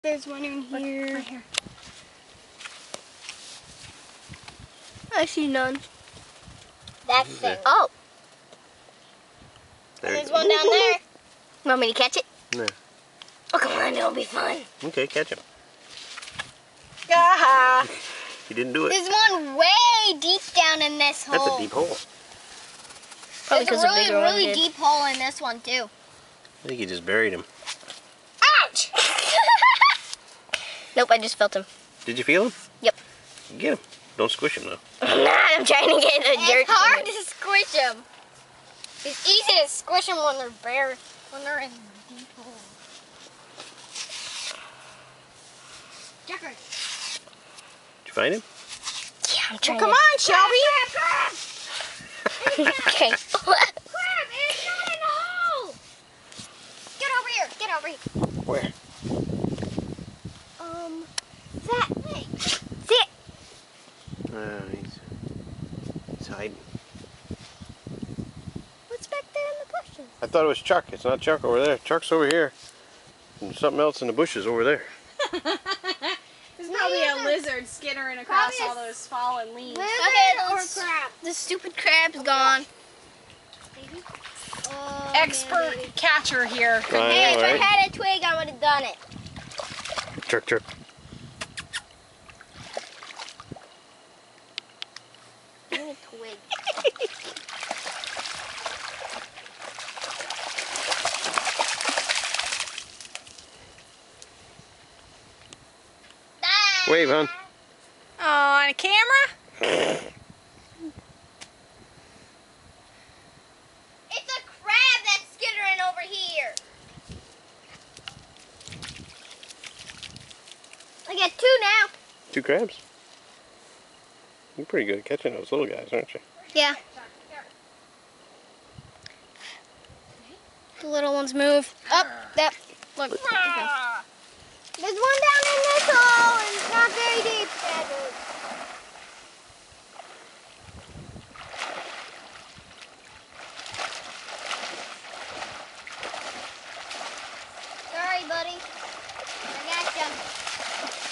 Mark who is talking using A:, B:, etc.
A: There's one in here.
B: Right here.
A: I see none.
C: That thing.
A: Oh,
C: There's one down there.
A: want me to catch it?
D: No.
A: Oh, come on, it'll be fun.
D: Okay, catch him.
C: Ah.
D: You didn't do it.
C: There's one way deep down in this hole.
D: That's a deep hole.
A: Probably
C: There's
A: because
C: a
A: a
C: really,
A: bigger one
C: really
A: did.
C: deep hole in this one too.
D: I think you just buried him.
C: Ouch!
A: Nope, I just felt him.
D: Did you feel him?
A: Yep.
D: Get him. Don't squish him though.
A: I'm not. I'm trying to get the dirt.
C: It's hard to squish them. It's easy to squish them when they're bare, when they're in deep holes. Jeffrey.
D: Did you find him?
A: Yeah, I'm trying.
B: Come on, Shelby.
A: Okay.
C: Crab! It's not in the hole! Get over here! Get over here!
D: Where?
C: That way.
A: Sit.
D: He's hiding.
C: What's back there in the bushes?
D: I thought it was Chuck. It's not Chuck over there. Chuck's over here. And something else in the bushes over there.
B: There's probably a lizard skittering across all those fallen leaves.
C: Lizard or crab?
A: The stupid crab's gone.
C: Oh,
B: Expert
C: man,
B: catcher here.
C: Hey, if I
D: Right.
C: had a twig, I would have done it.
D: Chuck, Chuck.
C: Give me a twig.
D: Wave, hon.
B: Oh, on a camera?
C: It's a crab that's skittering over here. I got two now.
D: 2 crabs. You're pretty good at catching those little guys, aren't you?
C: Yeah.
A: The little ones move.
C: Up, that.
A: Look.
C: There's one down in this hole, and it's not very deep. Sorry, buddy. I got you.